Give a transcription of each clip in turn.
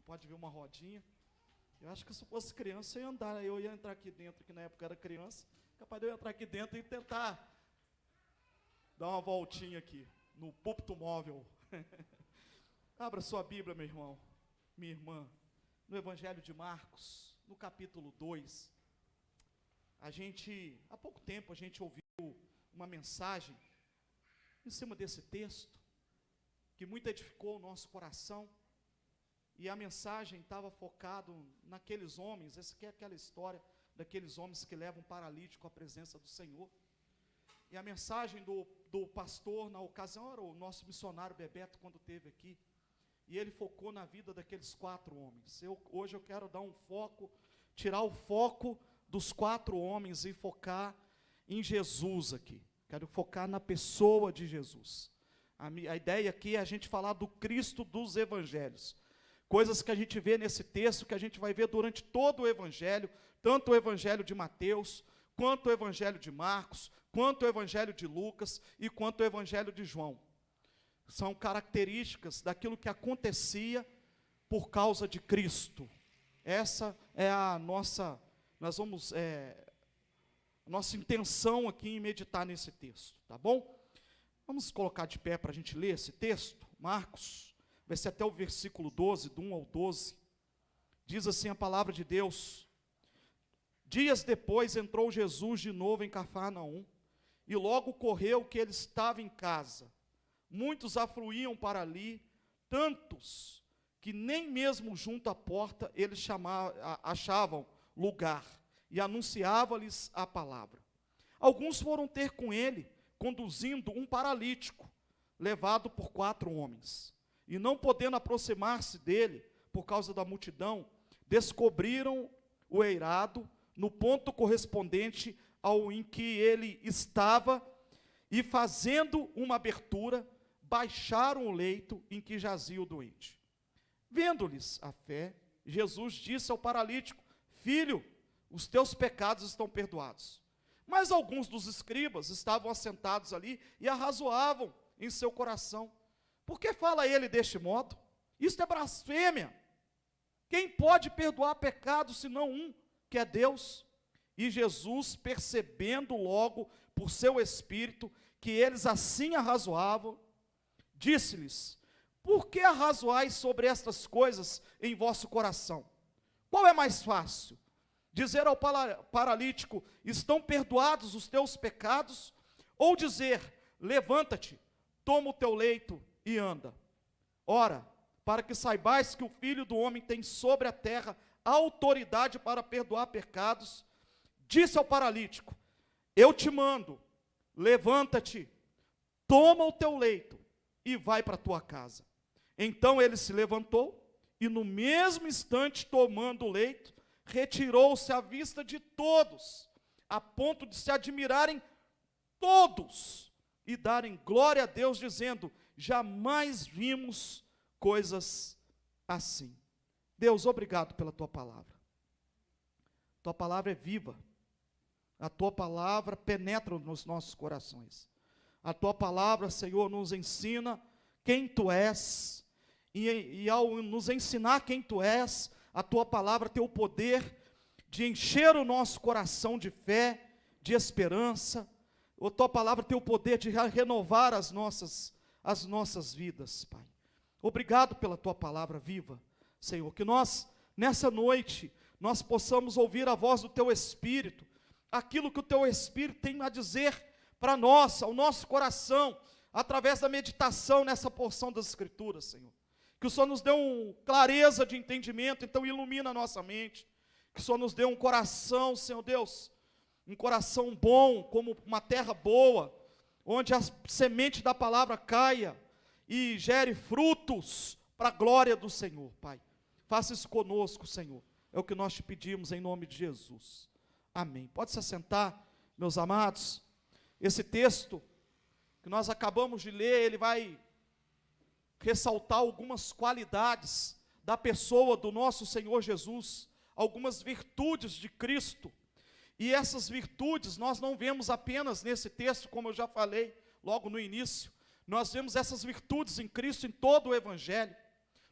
Pode ver uma rodinha. Eu acho que se fosse criança, eu ia andar, eu ia entrar aqui dentro, que na época era criança, capaz de eu entrar aqui dentro e tentar dar uma voltinha aqui, no púlpito móvel. Abra sua Bíblia, meu irmão, minha irmã, no Evangelho de Marcos, no capítulo 2. Há pouco tempo, a gente ouviu uma mensagem em cima desse texto, que muito edificou o nosso coração, e a mensagem estava focada naqueles homens. Essa aqui é aquela história daqueles homens que levam um paralítico à presença do Senhor. E a mensagem do pastor, na ocasião, era o nosso missionário Bebeto, quando esteve aqui, e ele focou na vida daqueles 4 homens. Hoje eu quero dar um foco, tirar o foco dos 4 homens e focar em Jesus aqui. Quero focar na pessoa de Jesus. A ideia aqui é a gente falar do Cristo dos Evangelhos. Coisas que a gente vê nesse texto, que a gente vai ver durante todo o Evangelho, tanto o Evangelho de Mateus, quanto o Evangelho de Marcos, quanto o Evangelho de Lucas e quanto o Evangelho de João. São características daquilo que acontecia por causa de Cristo. Essa é a nossa, nossa intenção aqui em meditar nesse texto, tá bom? Vamos colocar de pé para a gente ler esse texto, Marcos. Vai ser até o versículo 12, do 1 ao 12, diz assim a palavra de Deus: Dias depois entrou Jesus de novo em Cafarnaum, e logo correu que ele estava em casa. Muitos afluíam para ali, tantos que nem mesmo junto à porta eles achavam lugar, e anunciava-lhes a palavra. Alguns foram ter com ele, conduzindo um paralítico, levado por 4 homens. E não podendo aproximar-se dele, por causa da multidão, descobriram o eirado no ponto correspondente ao em que ele estava, e fazendo uma abertura, baixaram o leito em que jazia o doente. Vendo-lhes a fé, Jesus disse ao paralítico: Filho, os teus pecados estão perdoados. Mas alguns dos escribas estavam assentados ali e arrazoavam em seu coração: Por que fala ele deste modo? Isto é blasfêmia. Quem pode perdoar pecados senão um, que é Deus? E Jesus, percebendo logo por seu espírito que eles assim arrazoavam, disse-lhes: Por que arrazoais sobre estas coisas em vosso coração? Qual é mais fácil? Dizer ao paralítico: Estão perdoados os teus pecados? Ou dizer: Levanta-te, toma o teu leito e anda. Ora, para que saibais que o Filho do Homem tem sobre a terra autoridade para perdoar pecados, disse ao paralítico: Eu te mando, levanta-te, toma o teu leito e vai para a tua casa. Então ele se levantou e no mesmo instante, tomando o leito, retirou-se à vista de todos, a ponto de se admirarem todos e darem glória a Deus, dizendo: Jamais vimos coisas assim. Deus, obrigado pela tua palavra. Tua palavra é viva. A tua palavra penetra nos nossos corações. A tua palavra, Senhor, nos ensina quem tu és. E ao nos ensinar quem tu és, a tua palavra tem o poder de encher o nosso coração de fé, de esperança. A tua palavra tem o poder de renovar as nossas vidas, Pai. Obrigado pela tua palavra viva, Senhor, que nós, nessa noite, nós possamos ouvir a voz do teu Espírito, aquilo que o teu Espírito tem a dizer para nós, ao nosso coração, através da meditação nessa porção das Escrituras, Senhor. Que o Senhor nos dê uma clareza de entendimento, então ilumina a nossa mente. Que o Senhor nos dê um coração, Senhor Deus, um coração bom, como uma terra boa, onde a semente da palavra caia e gere frutos para a glória do Senhor, Pai. Faça isso conosco, Senhor. É o que nós te pedimos em nome de Jesus. Amém. Pode se assentar, meus amados. Esse texto que nós acabamos de ler, ele vai ressaltar algumas qualidades da pessoa do nosso Senhor Jesus, algumas virtudes de Cristo. E essas virtudes nós não vemos apenas nesse texto, como eu já falei logo no início. Nós vemos essas virtudes em Cristo em todo o Evangelho.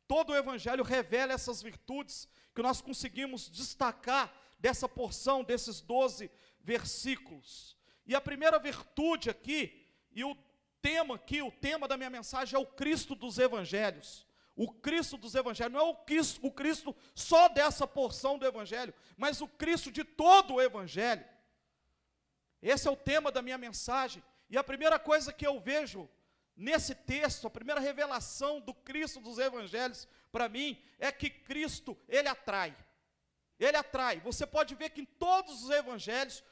todo o Evangelho revela essas virtudes que nós conseguimos destacar dessa porção, desses 12 versículos. E a primeira virtude aqui, e o tema da minha mensagem é o Cristo dos Evangelhos. O Cristo dos Evangelhos, não é o Cristo só dessa porção do Evangelho, mas o Cristo de todo o Evangelho. Esse é o tema da minha mensagem. E a primeira coisa que eu vejo nesse texto, a primeira revelação do Cristo dos Evangelhos, para mim, é que Cristo, Ele atrai. Ele atrai. Você pode ver que em todos os evangelhos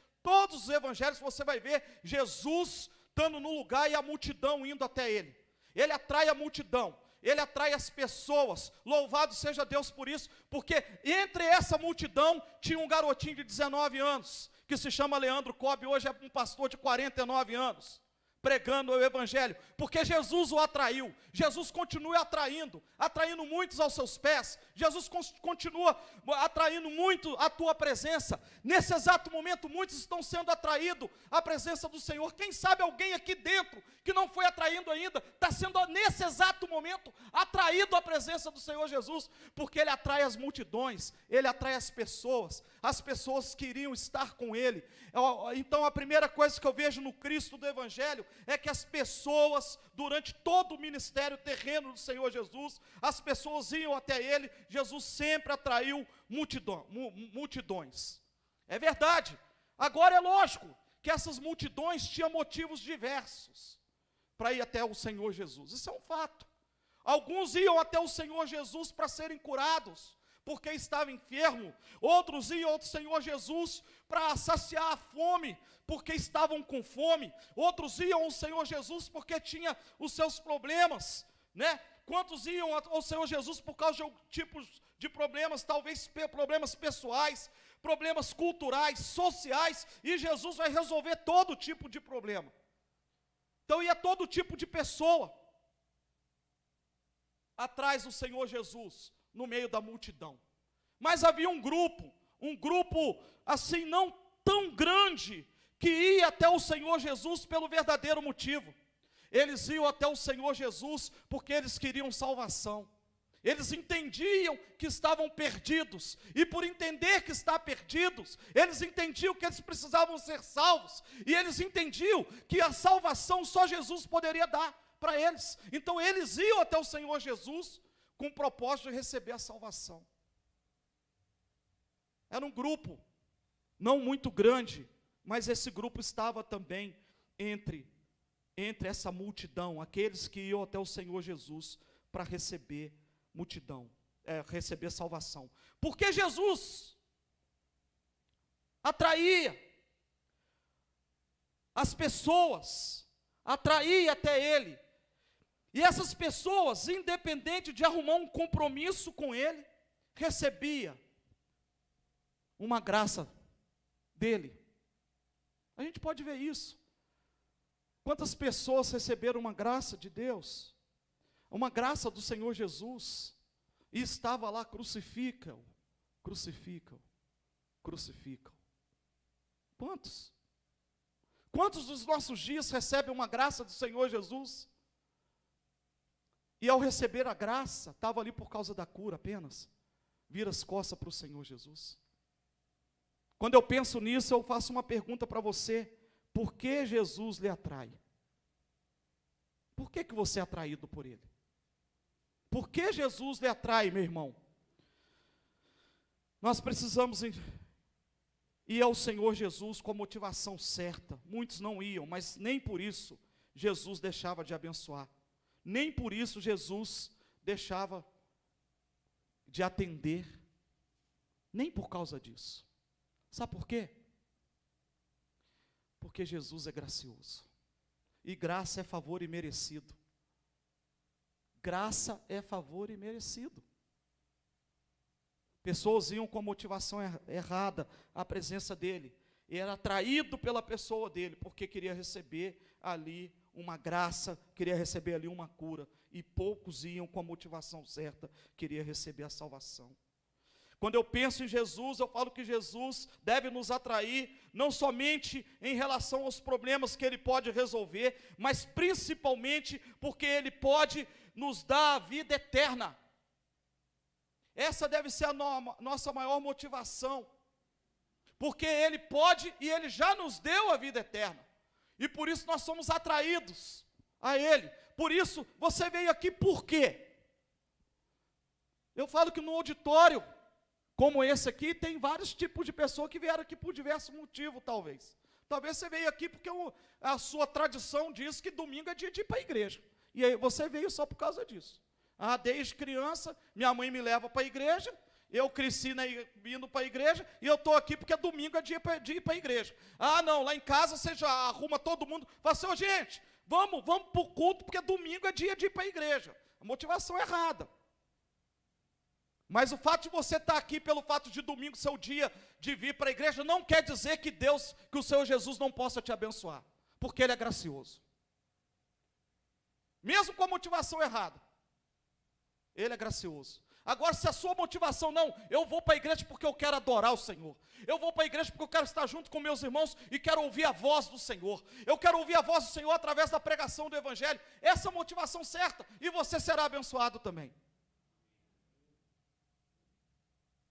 você vai ver Jesus estando no lugar e a multidão indo até Ele. Ele atrai a multidão. Ele atrai as pessoas, louvado seja Deus por isso, porque entre essa multidão tinha um garotinho de 19 anos, que se chama Leandro Cobb, hoje é um pastor de 49 anos, pregando o Evangelho, porque Jesus o atraiu. Jesus continua atraindo muitos aos seus pés. Jesus continua atraindo muito a tua presença. Nesse exato momento, muitos estão sendo atraídos à presença do Senhor. Quem sabe alguém aqui dentro, que não foi atraindo ainda, está sendo nesse exato momento atraído à presença do Senhor Jesus, porque Ele atrai as multidões, Ele atrai as pessoas que iriam estar com Ele. Então a primeira coisa que eu vejo no Cristo do Evangelho, é que as pessoas, durante todo o ministério terreno do Senhor Jesus, as pessoas iam até Ele. Jesus sempre atraiu multidões. É verdade. Agora é lógico que essas multidões tinham motivos diversos para ir até o Senhor Jesus. Isso é um fato. Alguns iam até o Senhor Jesus para serem curados, porque estava enfermo. Outros iam ao Senhor Jesus para saciar a fome, porque estavam com fome. Outros iam ao Senhor Jesus porque tinha os seus problemas, né? Quantos iam ao Senhor Jesus por causa de tipos de problemas, talvez problemas pessoais, problemas culturais, sociais, e Jesus vai resolver todo tipo de problema. Então ia todo tipo de pessoa atrás do Senhor Jesus, no meio da multidão. Mas havia um grupo assim não tão grande, que ia até o Senhor Jesus pelo verdadeiro motivo. Eles iam até o Senhor Jesus porque eles queriam salvação. Eles entendiam que estavam perdidos, e por entender que estavam perdidos, eles entendiam que eles precisavam ser salvos, e eles entendiam que a salvação só Jesus poderia dar para eles. Então eles iam até o Senhor Jesus com o propósito de receber a salvação. Era um grupo, não muito grande, mas esse grupo estava também entre essa multidão, aqueles que iam até o Senhor Jesus para receber receber salvação. Porque Jesus atraía as pessoas, atraía até Ele, e essas pessoas, independente de arrumar um compromisso com Ele, recebia uma graça dele. A gente pode ver isso. Quantas pessoas receberam uma graça de Deus, uma graça do Senhor Jesus, e estava lá, crucificam. Quantos? Quantos dos nossos dias recebem uma graça do Senhor Jesus? E ao receber a graça, estava ali por causa da cura apenas, vira as costas para o Senhor Jesus. Quando eu penso nisso, eu faço uma pergunta para você: por que Jesus lhe atrai? Por que você é atraído por Ele? Por que Jesus lhe atrai, meu irmão? Nós precisamos ir ao Senhor Jesus com a motivação certa. Muitos não iam, mas nem por isso Jesus deixava de abençoar. Nem por isso Jesus deixava de atender. Nem por causa disso. Sabe por quê? Porque Jesus é gracioso. E graça é favor imerecido. Graça é favor imerecido. Pessoas iam com a motivação errada à presença dele. E era atraído pela pessoa dele, porque queria receber ali uma graça, queria receber ali uma cura. E poucos iam com a motivação certa, queria receber a salvação. Quando eu penso em Jesus, eu falo que Jesus deve nos atrair, não somente em relação aos problemas que Ele pode resolver, mas principalmente porque Ele pode nos dar a vida eterna. Essa deve ser a nossa maior motivação, porque Ele pode e Ele já nos deu a vida eterna, e por isso nós somos atraídos a Ele. Por isso, você veio aqui por quê? Eu falo que no auditório, como esse aqui, tem vários tipos de pessoas que vieram aqui por diversos motivos, talvez. Talvez você veio aqui porque a sua tradição diz que domingo é dia de ir para a igreja, e aí você veio só por causa disso. Desde criança, minha mãe me leva para a igreja, eu cresci indo para a igreja, e eu estou aqui porque domingo é dia de ir para a igreja. Não, lá em casa você já arruma todo mundo, fala assim, gente, vamos para o culto, porque domingo é dia de ir para a igreja. A motivação é errada. Mas o fato de você estar aqui, pelo fato de domingo ser o dia de vir para a igreja, não quer dizer que o Senhor Jesus não possa te abençoar, porque Ele é gracioso. Mesmo com a motivação errada, Ele é gracioso. Agora, se a sua motivação não, eu vou para a igreja porque eu quero adorar o Senhor, eu vou para a igreja porque eu quero estar junto com meus irmãos e quero ouvir a voz do Senhor, eu quero ouvir a voz do Senhor através da pregação do Evangelho, essa é a motivação certa, e você será abençoado também.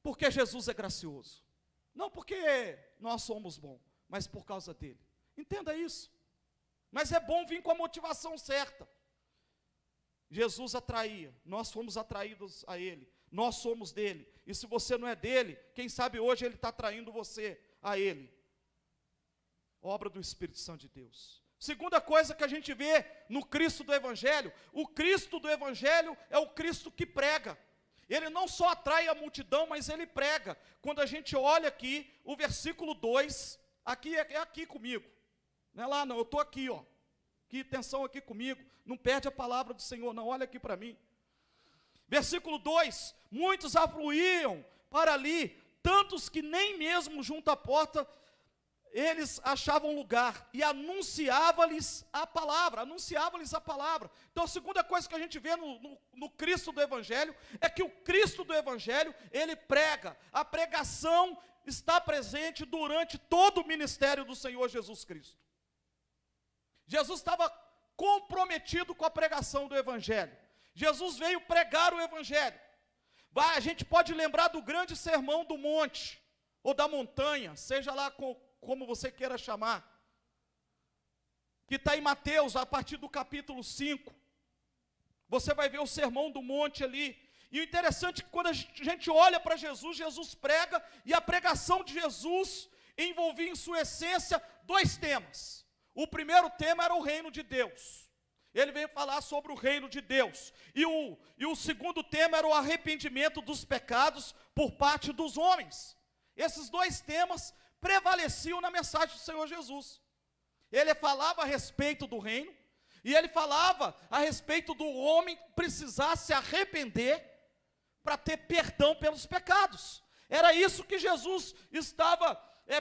Porque Jesus é gracioso, não porque nós somos bons, mas por causa dele. Entenda isso. Mas é bom vir com a motivação certa. Jesus atraía, nós fomos atraídos a Ele, nós somos dele, e se você não é dele, quem sabe hoje Ele está atraindo você a Ele. Obra do Espírito Santo de Deus. Segunda coisa que a gente vê no Cristo do Evangelho, o Cristo do Evangelho é o Cristo que prega. Ele não só atrai a multidão, mas Ele prega. Quando a gente olha aqui, o versículo 2, aqui é aqui comigo, não é lá não, eu estou aqui, ó. Que atenção aqui comigo, não perde a palavra do Senhor, não, olha aqui para mim. Versículo 2, muitos afluíam para ali, tantos que nem mesmo junto à porta eles achavam lugar, e anunciava-lhes a palavra, Então a segunda coisa que a gente vê no Cristo do Evangelho, é que o Cristo do Evangelho, ele prega, a pregação está presente durante todo o ministério do Senhor Jesus Cristo. Jesus estava comprometido com a pregação do Evangelho. Jesus veio pregar o Evangelho. A gente pode lembrar do grande sermão do monte, ou da montanha, seja lá como você queira chamar, que está em Mateus, a partir do capítulo 5, você vai ver o sermão do monte ali, e o interessante é que quando a gente olha para Jesus, Jesus prega, e a pregação de Jesus envolvia em sua essência 2 temas. O primeiro tema era o reino de Deus, ele veio falar sobre o reino de Deus, e o segundo tema era o arrependimento dos pecados por parte dos homens. Esses 2 temas prevaleciam na mensagem do Senhor Jesus. Ele falava a respeito do reino, e ele falava a respeito do homem precisar se arrepender para ter perdão pelos pecados. Era isso que Jesus estava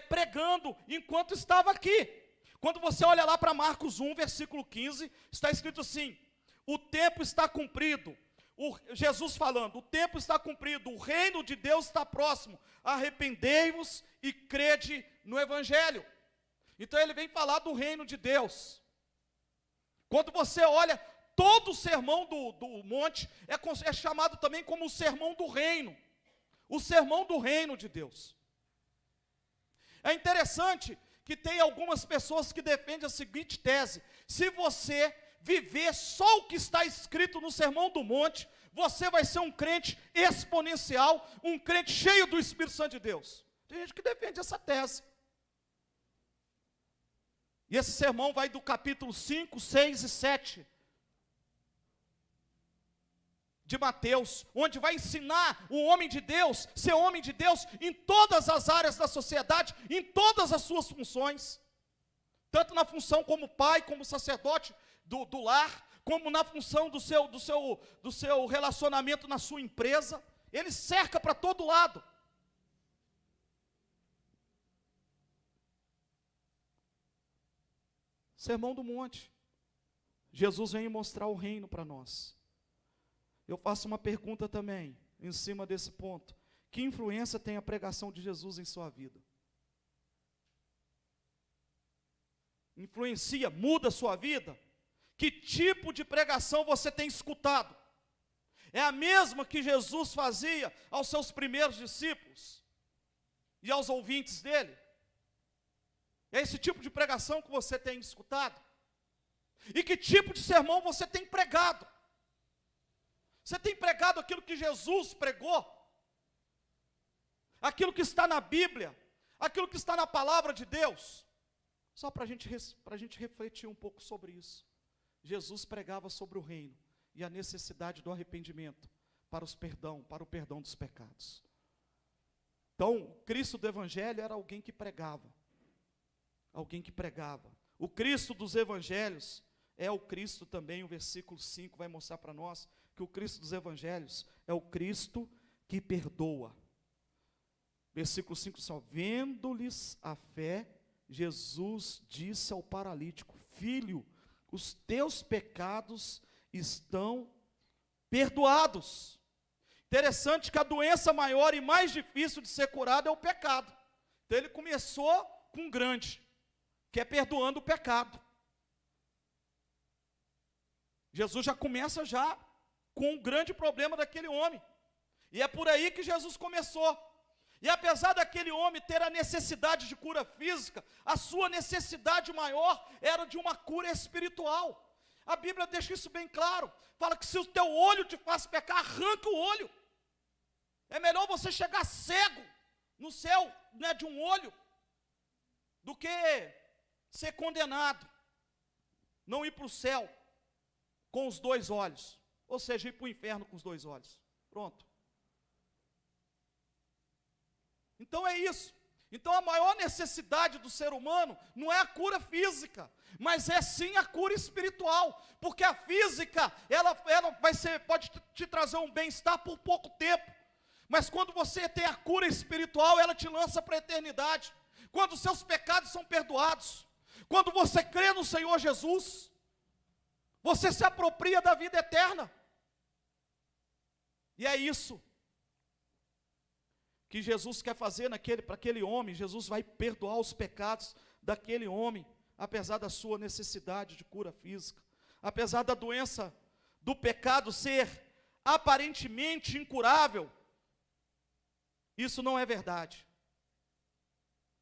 pregando enquanto estava aqui. Quando você olha lá para Marcos 1, versículo 15, está escrito assim: o tempo está cumprido, Jesus falando, o tempo está cumprido, o reino de Deus está próximo, arrependei-vos e crede no Evangelho. Então ele vem falar do reino de Deus. Quando você olha, todo o sermão do monte é chamado também como o sermão do reino, o sermão do reino de Deus. É interessante que tem algumas pessoas que defendem a seguinte tese: se você viver só o que está escrito no sermão do monte, você vai ser um crente exponencial, um crente cheio do Espírito Santo de Deus. Tem gente que defende essa tese. E esse sermão vai do capítulo 5, 6 e 7 de Mateus, onde vai ensinar o homem de Deus, ser homem de Deus em todas as áreas da sociedade, em todas as suas funções, tanto na função como pai, como sacerdote do lar, como na função do seu relacionamento na sua empresa. Ele cerca para todo lado. Sermão do Monte. Jesus vem mostrar o reino para nós. Eu faço uma pergunta também, em cima desse ponto: que influência tem a pregação de Jesus em sua vida? Influencia, muda a sua vida? Que tipo de pregação você tem escutado? É a mesma que Jesus fazia aos seus primeiros discípulos e aos ouvintes dele. É esse tipo de pregação que você tem escutado? E que tipo de sermão você tem pregado? Você tem pregado aquilo que Jesus pregou? Aquilo que está na Bíblia? Aquilo que está na palavra de Deus? Só para a gente refletir um pouco sobre isso. Jesus pregava sobre o reino e a necessidade do arrependimento para o perdão dos pecados. Então, o Cristo do Evangelho era alguém que pregava. Alguém que pregava. O Cristo dos Evangelhos é o Cristo também, o versículo 5 vai mostrar para nós que o Cristo dos Evangelhos é o Cristo que perdoa. Versículo 5 diz: vendo-lhes a fé, Jesus disse ao paralítico: filho, os teus pecados estão perdoados. Interessante que a doença maior e mais difícil de ser curada é o pecado. Então ele começou com grande, que é perdoando o pecado. Jesus já começa já com um grande problema daquele homem. E é por aí que Jesus começou. E apesar daquele homem ter a necessidade de cura física, a sua necessidade maior era de uma cura espiritual. A Bíblia deixa isso bem claro. Fala que se o teu olho te faz pecar, arranca o olho. É melhor você chegar cego no céu, né, de um olho, do que ser condenado, não ir para o céu com os dois olhos, ou seja, ir para o inferno com os dois olhos. Pronto. Então é isso. Então a maior necessidade do ser humano não é a cura física, mas é sim a cura espiritual, porque a física, ela pode te trazer um bem-estar por pouco tempo, mas quando você tem a cura espiritual, ela te lança para a eternidade. Quando os seus pecados são perdoados, quando você crê no Senhor Jesus, você se apropria da vida eterna. E é isso que Jesus quer fazer para aquele homem. Jesus vai perdoar os pecados daquele homem, apesar da sua necessidade de cura física, apesar da doença do pecado ser aparentemente incurável. Isso não é verdade,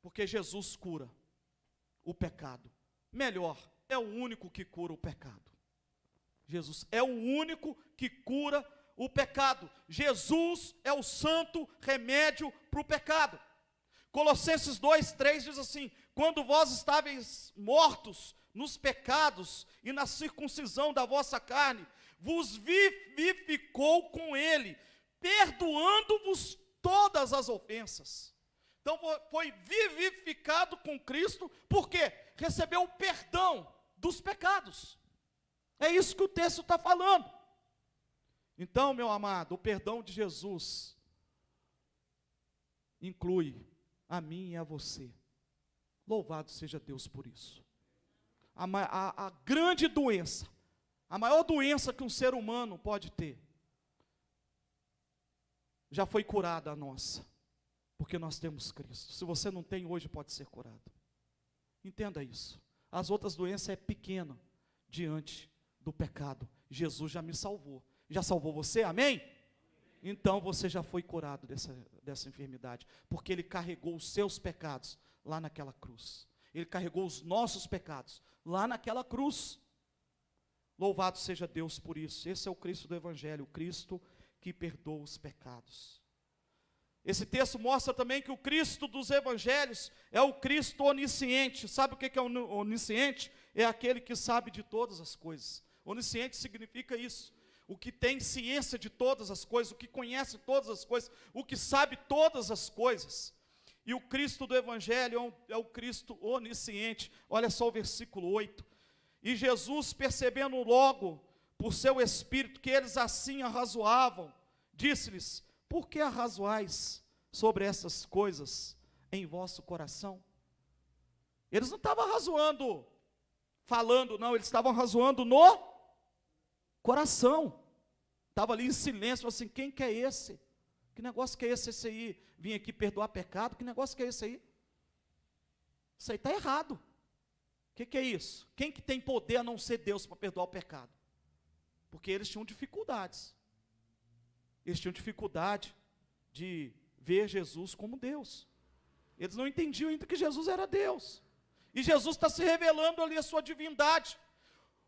porque Jesus cura o pecado. Melhor, é o único que cura o pecado. Jesus é o único que cura o pecado. Jesus é o santo remédio para o pecado. Colossenses 2:3 diz assim: quando vós estáveis mortos nos pecados e na circuncisão da vossa carne, vos vivificou com ele, perdoando-vos todas as ofensas. Então foi vivificado com Cristo, porque recebeu o perdão dos pecados. É isso que o texto está falando. Então, meu amado, o perdão de Jesus inclui a mim e a você. Louvado seja Deus por isso. A grande doença, a maior doença que um ser humano pode ter, já foi curada a nossa, porque nós temos Cristo. Se você não tem, hoje pode ser curado. Entenda isso. As outras doenças é pequena diante do pecado. Jesus já me salvou. Já salvou você? Amém? Então você já foi curado dessa enfermidade, porque Ele carregou os seus pecados lá naquela cruz. Ele carregou os nossos pecados lá naquela cruz. Louvado seja Deus por isso. Esse é o Cristo do Evangelho, o Cristo que perdoa os pecados. Esse texto mostra também que o Cristo dos Evangelhos é o Cristo onisciente. Sabe o que é onisciente? É aquele que sabe de todas as coisas. Onisciente significa isso. O que tem ciência de todas as coisas, o que conhece todas as coisas, o que sabe todas as coisas. E o Cristo do Evangelho é o Cristo onisciente. Olha só o versículo 8. E Jesus, percebendo logo por seu espírito que eles assim arrazoavam, disse-lhes: por que arrazoais sobre essas coisas em vosso coração? Eles não estavam arrazoando falando, não, eles estavam arrazoando no coração. Estava ali em silêncio, assim: quem que é esse? Que negócio que é esse aí? Vim aqui perdoar pecado? Que negócio que é esse aí? Isso aí está errado. O que é isso? Quem que tem poder a não ser Deus para perdoar o pecado? Porque eles tinham dificuldades. Eles tinham dificuldade de ver Jesus como Deus. Eles não entendiam ainda que Jesus era Deus. E Jesus está se revelando ali a sua divindade.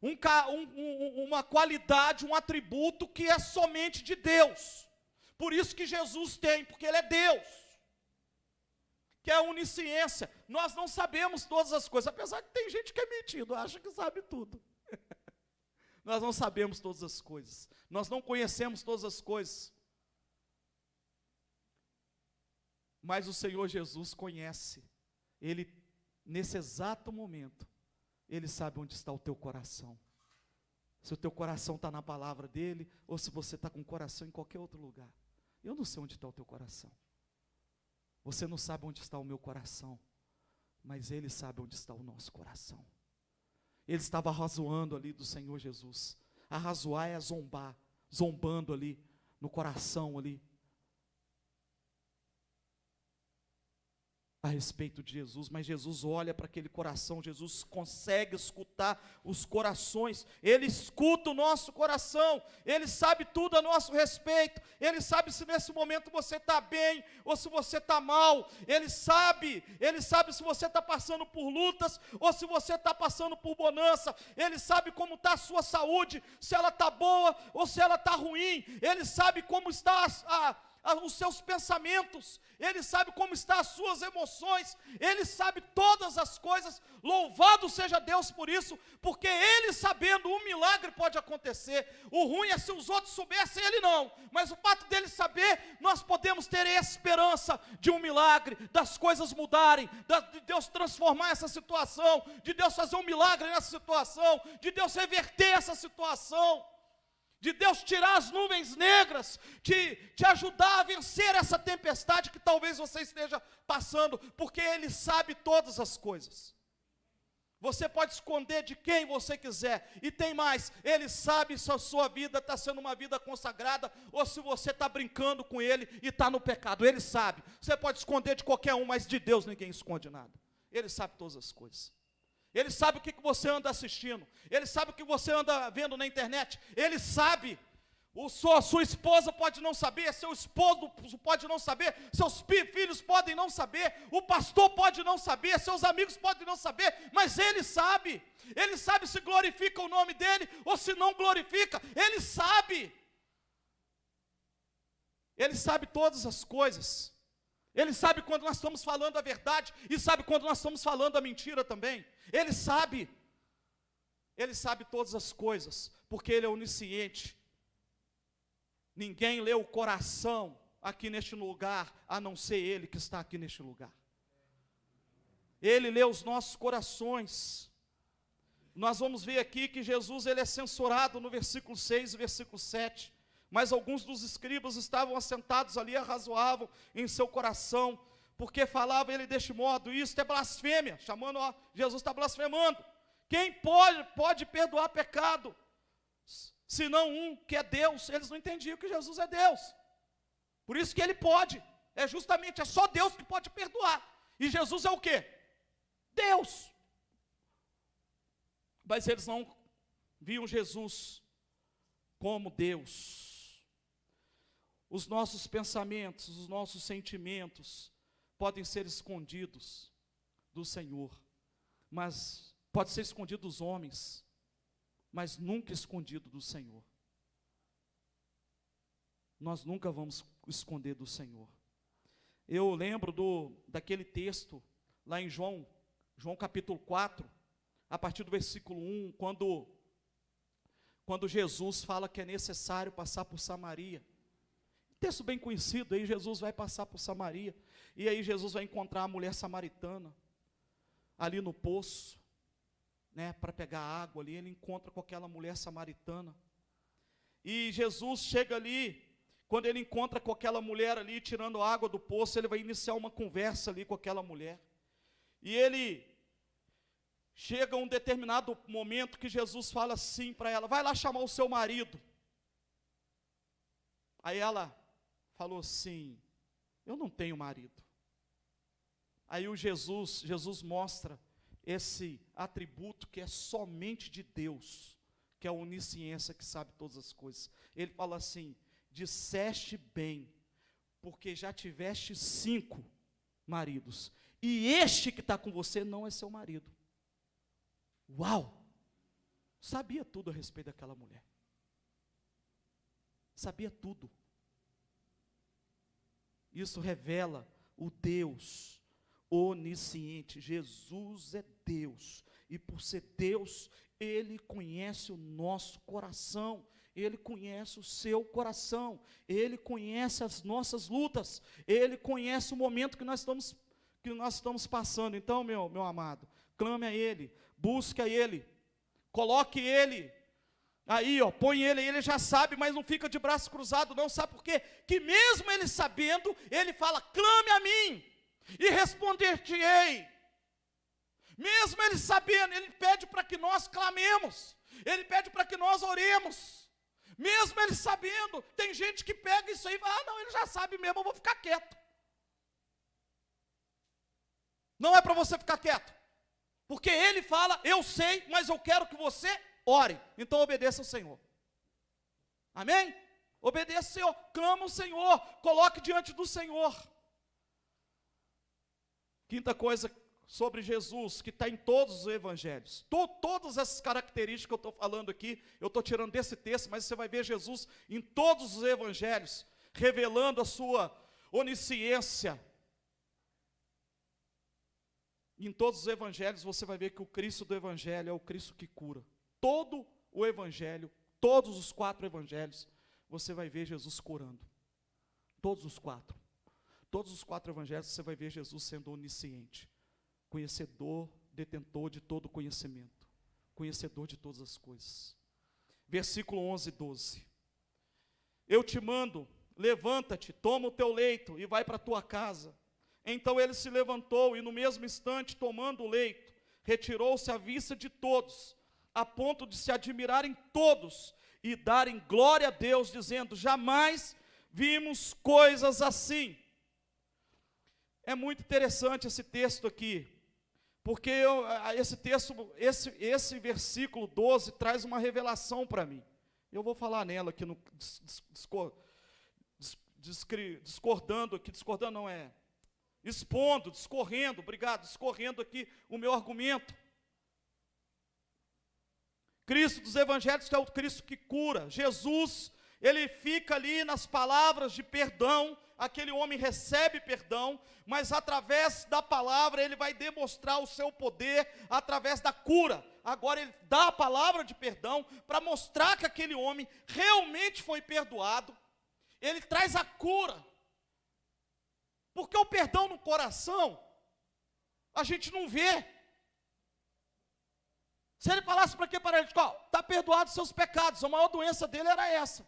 Uma qualidade, um atributo que é somente de Deus. Por isso que Jesus tem, porque Ele é Deus. Que é a onisciência. Nós não sabemos todas as coisas, apesar que tem gente que é metido, acha que sabe tudo. Nós não sabemos todas as coisas. Nós não conhecemos todas as coisas. Mas o Senhor Jesus conhece. Ele, nesse exato momento, Ele sabe onde está o teu coração. Se o teu coração está na palavra dEle, ou se você está com o coração em qualquer outro lugar. Eu não sei onde está o teu coração. Você não sabe onde está o meu coração, mas Ele sabe onde está o nosso coração. Ele estava arrazoando ali do Senhor Jesus. Arrazoar é zombar, zombando ali, no coração ali, a respeito de Jesus, mas Jesus olha para aquele coração, Jesus consegue escutar os corações, Ele escuta o nosso coração, Ele sabe tudo a nosso respeito, Ele sabe se nesse momento você está bem, ou se você está mal, Ele sabe se você está passando por lutas, ou se você está passando por bonança, Ele sabe como está a sua saúde, se ela está boa, ou se ela está ruim, Ele sabe como está os seus pensamentos, Ele sabe como estão as suas emoções, Ele sabe todas as coisas, louvado seja Deus por isso, porque Ele sabendo, um milagre pode acontecer. O ruim é se os outros soubessem, Ele não, mas o fato dele saber, nós podemos ter esperança de um milagre, das coisas mudarem, de Deus transformar essa situação, de Deus fazer um milagre nessa situação, de Deus reverter essa situação, de Deus tirar as nuvens negras, te ajudar a vencer essa tempestade que talvez você esteja passando, porque Ele sabe todas as coisas. Você pode esconder de quem você quiser, e tem mais, Ele sabe se a sua vida está sendo uma vida consagrada, ou se você está brincando com Ele e está no pecado, Ele sabe. Você pode esconder de qualquer um, mas de Deus ninguém esconde nada. Ele sabe todas as coisas. Ele sabe o que você anda assistindo, Ele sabe o que você anda vendo na internet, Ele sabe. Sua esposa pode não saber, seu esposo pode não saber, seus filhos podem não saber, o pastor pode não saber, seus amigos podem não saber, mas Ele sabe. Ele sabe se glorifica o nome dEle ou se não glorifica, Ele sabe. Ele sabe todas as coisas. Ele sabe quando nós estamos falando a verdade e sabe quando nós estamos falando a mentira também. Ele sabe todas as coisas, porque Ele é onisciente. Ninguém lê o coração aqui neste lugar, a não ser Ele que está aqui neste lugar. Ele lê os nossos corações. Nós vamos ver aqui que Jesus ele é censurado no versículo 6 e versículo 7. Mas alguns dos escribas estavam assentados ali, arrazoavam em seu coração, porque falava ele deste modo: isto é blasfêmia, chamando, Jesus está blasfemando. Quem pode perdoar pecado, senão um que é Deus? Eles não entendiam que Jesus é Deus, por isso que Ele pode, é só Deus que pode perdoar, e Jesus é o quê? Deus. Mas eles não viam Jesus como Deus. Os nossos pensamentos, os nossos sentimentos podem ser escondidos do Senhor, mas pode ser escondido dos homens, mas nunca escondido do Senhor. Nós nunca vamos esconder do Senhor. Eu lembro daquele texto lá em João capítulo 4, a partir do versículo 1, quando Jesus fala que é necessário passar por Samaria. Texto bem conhecido, aí Jesus vai passar por Samaria, e aí Jesus vai encontrar a mulher samaritana, ali no poço, né, para pegar água ali, ele encontra com aquela mulher samaritana, e Jesus chega ali, quando ele encontra com aquela mulher ali, tirando água do poço, ele vai iniciar uma conversa ali com aquela mulher, e ele chega a um determinado momento que Jesus fala assim para ela: vai lá chamar o seu marido. Aí ela falou assim: eu não tenho marido. Aí Jesus mostra esse atributo que é somente de Deus, que é a onisciência, que sabe todas as coisas. Ele fala assim: disseste bem, porque já tiveste 5 maridos, e este que está com você não é seu marido. Uau! Sabia tudo a respeito daquela mulher. Sabia tudo. Isso revela o Deus onisciente. Jesus é Deus, e por ser Deus, Ele conhece o nosso coração, Ele conhece o seu coração, Ele conhece as nossas lutas, Ele conhece o momento que nós estamos passando. Então, meu amado, clame a Ele, busque a Ele, coloque Ele aí, põe Ele, Ele já sabe, mas não fica de braço cruzado, não. Sabe por quê? Que mesmo Ele sabendo, Ele fala: clame a mim, e responder-te-ei. Mesmo Ele sabendo, Ele pede para que nós clamemos, Ele pede para que nós oremos, mesmo Ele sabendo. Tem gente que pega isso aí e fala: não, Ele já sabe mesmo, eu vou ficar quieto. Não é para você ficar quieto, porque Ele fala: eu sei, mas eu quero que você ore. Então obedeça ao Senhor. Amém? Obedeça ao Senhor, clama ao Senhor, coloque diante do Senhor. Quinta coisa sobre Jesus, que está em todos os evangelhos. Todas essas características que eu estou falando aqui, eu estou tirando desse texto, mas você vai ver Jesus em todos os evangelhos, revelando a sua onisciência. Em todos os evangelhos você vai ver que o Cristo do evangelho é o Cristo que cura. Todo o evangelho, todos os 4 evangelhos, você vai ver Jesus curando. Todos os 4. Todos os 4 evangelhos você vai ver Jesus sendo onisciente, conhecedor, detentor de todo conhecimento, conhecedor de todas as coisas. Versículo 11 e 12. Eu te mando, levanta-te, toma o teu leito e vai para a tua casa. Então ele se levantou e no mesmo instante, tomando o leito, retirou-se à vista de todos, a ponto de se admirarem todos e darem glória a Deus, dizendo: jamais vimos coisas assim. É muito interessante esse texto aqui, porque esse texto, esse versículo 12 traz uma revelação para mim. Eu vou falar nela aqui, discorrendo aqui o meu argumento. Cristo dos evangelhos, que é o Cristo que cura. Jesus, ele fica ali nas palavras de perdão, aquele homem recebe perdão, mas através da palavra ele vai demonstrar o seu poder através da cura. Agora ele dá a palavra de perdão para mostrar que aquele homem realmente foi perdoado. Ele traz a cura, porque o perdão no coração a gente não vê. Se ele falasse para aquele paralítico: está perdoado os seus pecados, a maior doença dele era essa,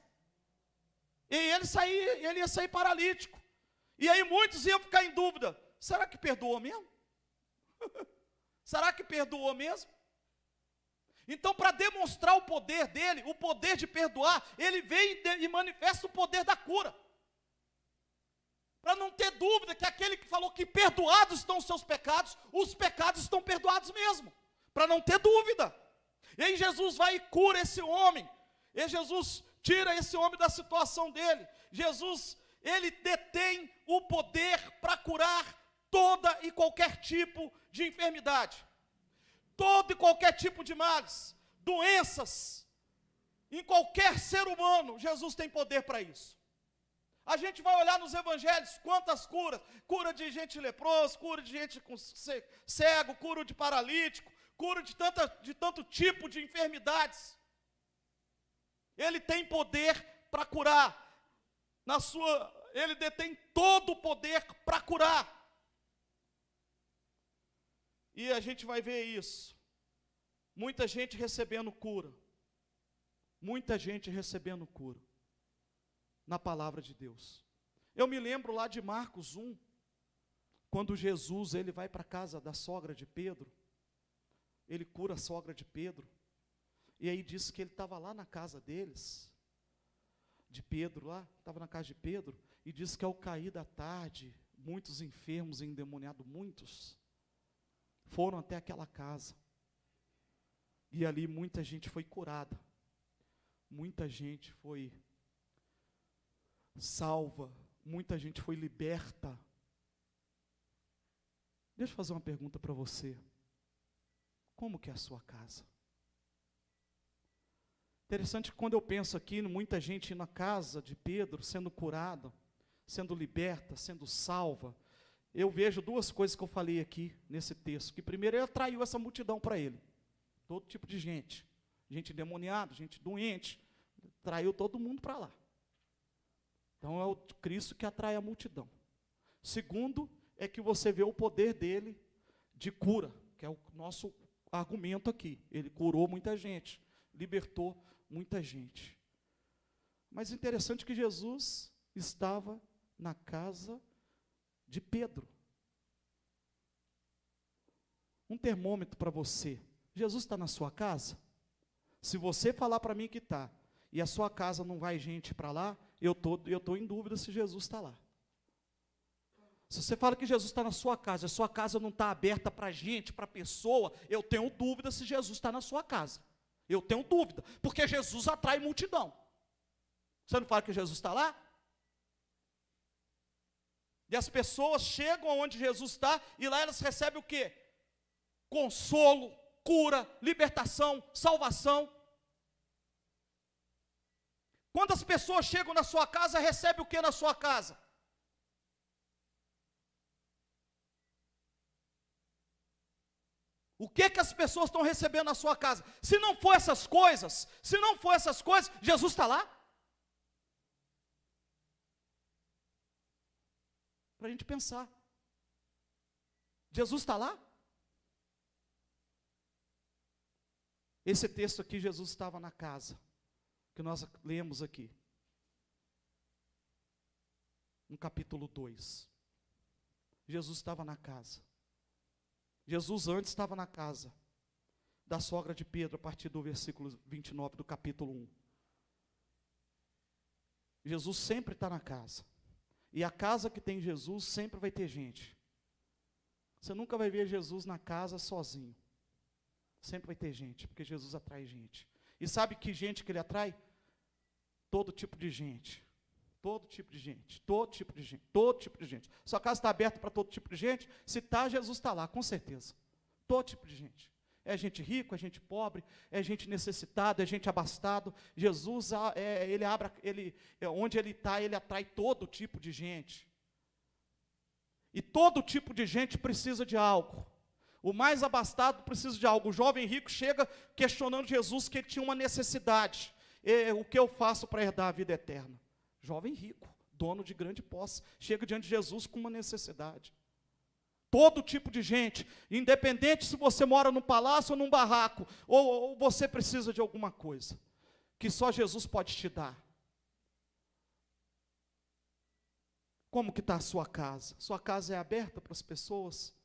e ele ia sair paralítico. E aí muitos iam ficar em dúvida: será que perdoou mesmo? Será que perdoou mesmo? Então, para demonstrar o poder dele, o poder de perdoar, ele vem e manifesta o poder da cura, para não ter dúvida que aquele que falou que perdoados estão os seus pecados, os pecados estão perdoados mesmo, para não ter dúvida. E aí Jesus vai e cura esse homem, e Jesus tira esse homem da situação dele. Jesus, ele detém o poder para curar toda e qualquer tipo de enfermidade, todo e qualquer tipo de males, doenças, em qualquer ser humano. Jesus tem poder para isso. A gente vai olhar nos evangelhos quantas curas: cura de gente leprosa, cura de gente com cego, cura de paralítico, cura de tanto tipo de enfermidades. Ele tem poder para curar, ele detém todo o poder para curar. E a gente vai ver isso, muita gente recebendo cura, na palavra de Deus. Eu me lembro lá de Marcos 1, quando Jesus ele vai para a casa da sogra de Pedro, ele cura a sogra de Pedro, e aí diz que ele estava lá na casa deles, de Pedro lá, estava na casa de Pedro, e diz que ao cair da tarde, muitos enfermos e endemoniados, muitos, foram até aquela casa, e ali muita gente foi curada, muita gente foi salva, muita gente foi liberta. Deixa eu fazer uma pergunta para você. Como que é a sua casa? Interessante que quando eu penso aqui, muita gente na casa de Pedro, sendo curada, sendo liberta, sendo salva, eu vejo duas coisas que eu falei aqui nesse texto. Que primeiro, ele atraiu essa multidão para ele. Todo tipo de gente. Gente endemoniada, gente doente. Traiu todo mundo para lá. Então é o Cristo que atrai a multidão. Segundo, é que você vê o poder dele de cura, que é o nosso argumento aqui. Ele curou muita gente, libertou muita gente. Mas interessante que Jesus estava na casa de Pedro. Um termômetro para você. Jesus está na sua casa? Se você falar para mim que está, e a sua casa não vai gente para lá, eu tô em dúvida se Jesus está lá. Se você fala que Jesus está na sua casa, a sua casa não está aberta para gente, para pessoa, eu tenho dúvida se Jesus está na sua casa. Eu tenho dúvida, porque Jesus atrai multidão. Você não fala que Jesus está lá? E as pessoas chegam aonde Jesus está, e lá elas recebem o quê? Consolo, cura, libertação, salvação. Quando as pessoas chegam na sua casa, recebem o que na sua casa? O que as pessoas estão recebendo na sua casa? Se não for essas coisas, Jesus está lá? Para a gente pensar. Jesus está lá? Esse texto aqui, Jesus estava na casa, que nós lemos aqui, no capítulo 2. Jesus estava na casa. Jesus antes estava na casa da sogra de Pedro, a partir do versículo 29 do capítulo 1. Jesus sempre está na casa. E a casa que tem Jesus sempre vai ter gente. Você nunca vai ver Jesus na casa sozinho. Sempre vai ter gente, porque Jesus atrai gente. E sabe que gente que ele atrai? Todo tipo de gente. Todo tipo de gente, todo tipo de gente, todo tipo de gente. Sua casa está aberta para todo tipo de gente? Se está, Jesus está lá, com certeza. Todo tipo de gente. É gente rico, é gente pobre, é gente necessitada, é gente abastado. Jesus, onde ele está, ele atrai todo tipo de gente. E todo tipo de gente precisa de algo. O mais abastado precisa de algo. O jovem rico chega questionando Jesus que ele tinha uma necessidade. O que eu faço para herdar a vida eterna? Jovem rico, dono de grande posse, chega diante de Jesus com uma necessidade. Todo tipo de gente, independente se você mora num palácio ou num barraco, ou você precisa de alguma coisa, que só Jesus pode te dar. Como que está a sua casa? Sua casa é aberta para as pessoas?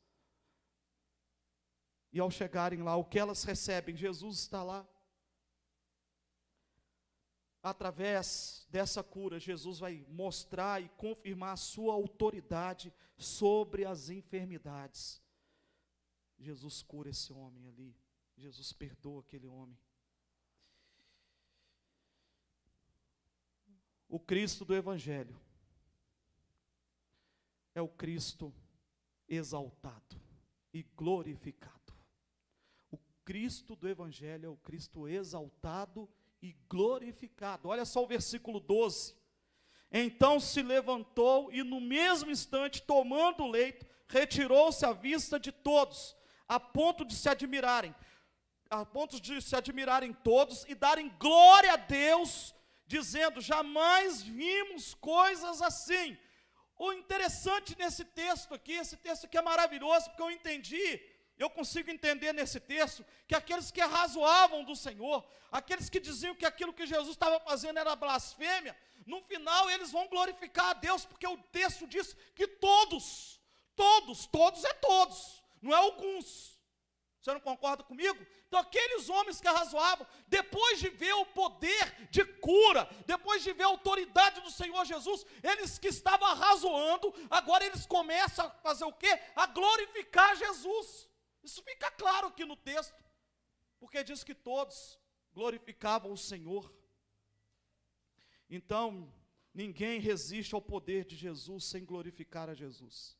E ao chegarem lá, o que elas recebem? Jesus está lá. Através dessa cura, Jesus vai mostrar e confirmar a sua autoridade sobre as enfermidades. Jesus cura esse homem ali. Jesus perdoa aquele homem. O Cristo do Evangelho é o Cristo exaltado e glorificado. O Cristo do Evangelho é o Cristo exaltado e glorificado. Olha só o versículo 12. Então se levantou e no mesmo instante, tomando o leito, retirou-se à vista de todos, a ponto de se admirarem todos e darem glória a Deus, dizendo: jamais vimos coisas assim. O interessante nesse texto aqui, esse texto aqui é maravilhoso, porque eu consigo entender nesse texto, que aqueles que arrazoavam do Senhor, aqueles que diziam que aquilo que Jesus estava fazendo era blasfêmia, no final eles vão glorificar a Deus, porque o texto diz que todos é todos, não é alguns. Você não concorda comigo? Então aqueles homens que arrazoavam, depois de ver o poder de cura, depois de ver a autoridade do Senhor Jesus, eles que estavam arrazoando, agora eles começam a fazer o quê? A glorificar Jesus. Isso fica claro aqui no texto, porque diz que todos glorificavam o Senhor. Então, Ninguém resiste ao poder de Jesus sem glorificar a Jesus.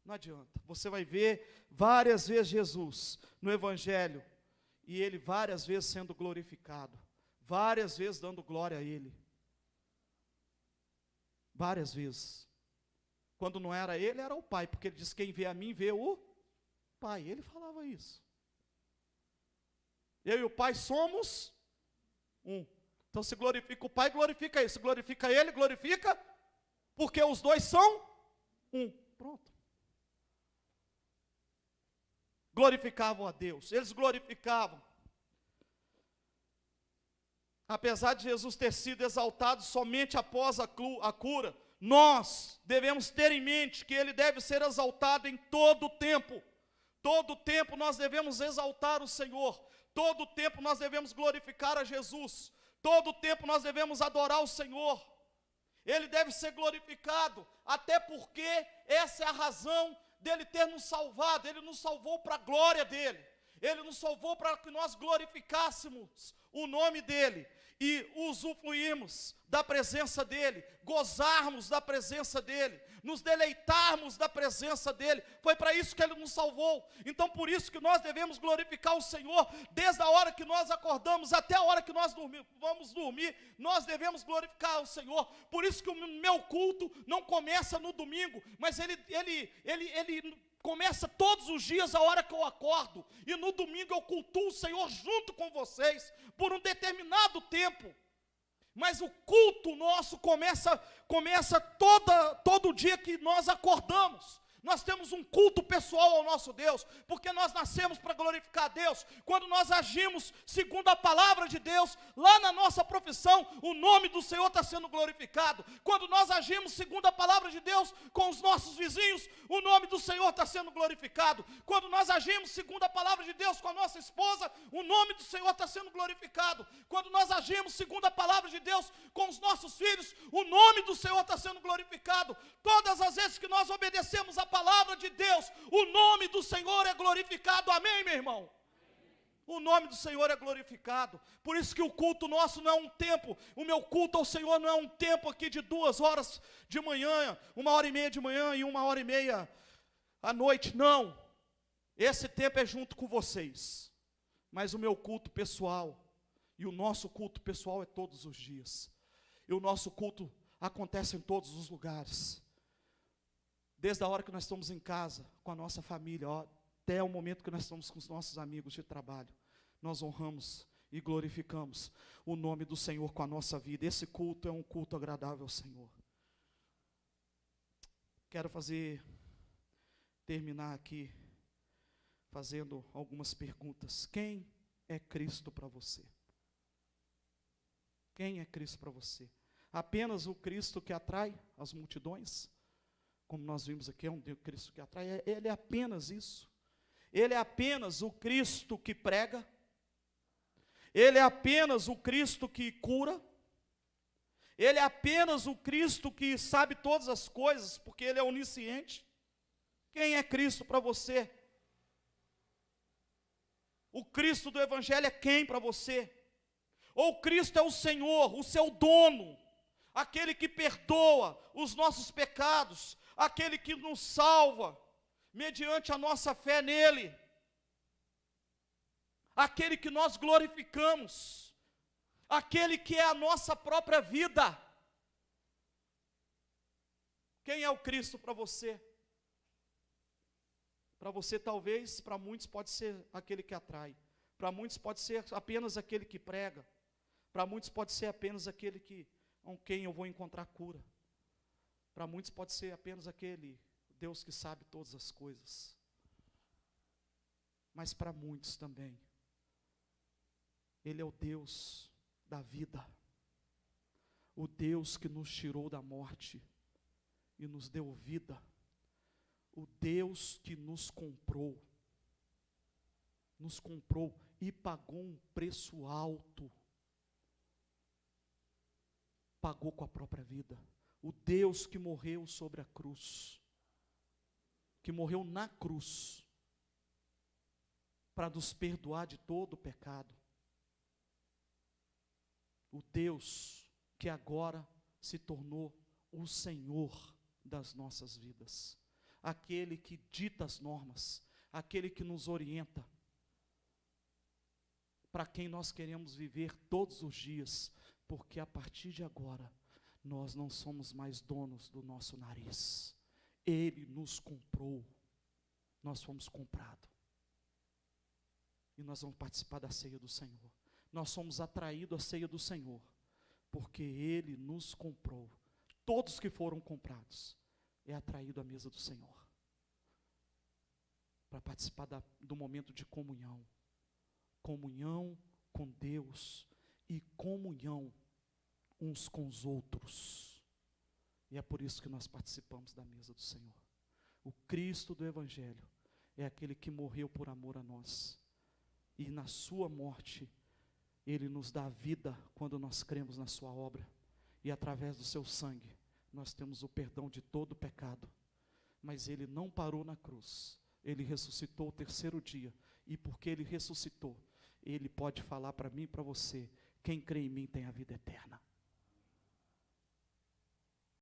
Não adianta. Você vai ver várias vezes Jesus no Evangelho, e Ele várias vezes sendo glorificado, várias vezes dando glória a Ele. Várias vezes. Quando não era Ele, era o Pai, porque Ele diz, quem vê a mim, vê o Pai. Ele falava isso. Eu e o Pai somos um. Então se glorifica o Pai, glorifica Ele. Se glorifica Ele, glorifica, porque os dois são um. Pronto. Glorificavam a Deus, eles glorificavam. Apesar de Jesus ter sido exaltado somente após a cura, nós devemos ter em mente que Ele deve ser exaltado em todo o tempo. Todo o tempo nós devemos exaltar o Senhor. Todo o tempo nós devemos glorificar a Jesus. Todo o tempo nós devemos adorar o Senhor. Ele deve ser glorificado, até porque essa é a razão dele ter nos salvado. Ele nos salvou para a glória dele. Ele nos salvou para que nós glorificássemos o nome dele e usufruirmos da presença dele, gozarmos da presença dele, nos deleitarmos da presença dele. Foi para isso que ele nos salvou. Então por isso que nós devemos glorificar o Senhor, desde a hora que nós acordamos até a hora que nós vamos dormir, nós devemos glorificar o Senhor. Por isso que o meu culto não começa no domingo, mas ele começa todos os dias a hora que eu acordo, e no domingo eu cultuo o Senhor junto com vocês, por um determinado tempo. Mas o culto nosso começa todo dia que nós acordamos. Nós temos um culto pessoal ao nosso Deus, porque nós nascemos para glorificar a Deus. Quando nós agimos segundo a palavra de Deus, lá na nossa profissão, o nome do Senhor está sendo glorificado. Quando nós agimos segundo a palavra de Deus com os nossos vizinhos, o nome do Senhor está sendo glorificado. Quando nós agimos segundo a palavra de Deus com a nossa esposa, o nome do Senhor está sendo glorificado. Quando nós agimos segundo a palavra de Deus com os nossos filhos, o nome do Senhor está sendo glorificado. Todas as vezes que nós obedecemos a palavra de Deus, o nome do Senhor é glorificado. Amém, meu irmão? O nome do Senhor é glorificado. Por isso que o culto nosso não é um tempo, o meu culto ao Senhor não é um tempo aqui de 2 horas de manhã, 1h30 de manhã e 1h30 à noite, não. Esse tempo é junto com vocês, mas o meu culto pessoal, e o nosso culto pessoal é todos os dias, e o nosso culto acontece em todos os lugares. Desde a hora que nós estamos em casa, com a nossa família, até o momento que nós estamos com os nossos amigos de trabalho, nós honramos e glorificamos o nome do Senhor com a nossa vida. Esse culto é um culto agradável ao Senhor. Quero terminar aqui, fazendo algumas perguntas. Quem é Cristo para você? Quem é Cristo para você? Apenas o Cristo que atrai as multidões? Como nós vimos aqui, é um Cristo que atrai. Ele é apenas isso. Ele é apenas o Cristo que prega. Ele é apenas o Cristo que cura. Ele é apenas o Cristo que sabe todas as coisas, porque Ele é onisciente. Quem é Cristo para você? O Cristo do Evangelho é quem para você? Ou Cristo é o Senhor, o seu dono, aquele que perdoa os nossos pecados, aquele que nos salva, mediante a nossa fé nele, aquele que nós glorificamos, aquele que é a nossa própria vida. Quem é o Cristo para você? Para você talvez, para muitos pode ser aquele que atrai, para muitos pode ser apenas aquele que prega, para muitos pode ser apenas aquele com quem eu vou encontrar cura. Para muitos pode ser apenas aquele Deus que sabe todas as coisas. Mas para muitos também, Ele é o Deus da vida. O Deus que nos tirou da morte e nos deu vida. O Deus que nos comprou e pagou um preço alto. Pagou com a própria vida. O Deus que morreu sobre a cruz, que morreu na cruz, para nos perdoar de todo o pecado. O Deus que agora se tornou o Senhor das nossas vidas, aquele que dita as normas, aquele que nos orienta, para quem nós queremos viver todos os dias, porque a partir de agora, nós não somos mais donos do nosso nariz, Ele nos comprou, nós fomos comprados, e nós vamos participar da ceia do Senhor, nós somos atraídos à ceia do Senhor, porque Ele nos comprou, todos que foram comprados, é atraído à mesa do Senhor, para participar do momento de comunhão, comunhão com Deus, e comunhão uns com os outros, e é por isso que nós participamos da mesa do Senhor. O Cristo do Evangelho é aquele que morreu por amor a nós, e na sua morte, Ele nos dá a vida, quando nós cremos na sua obra, e através do seu sangue, nós temos o perdão de todo o pecado, mas Ele não parou na cruz, Ele ressuscitou o terceiro dia, e porque Ele ressuscitou, Ele pode falar para mim e para você, quem crê em mim tem a vida eterna.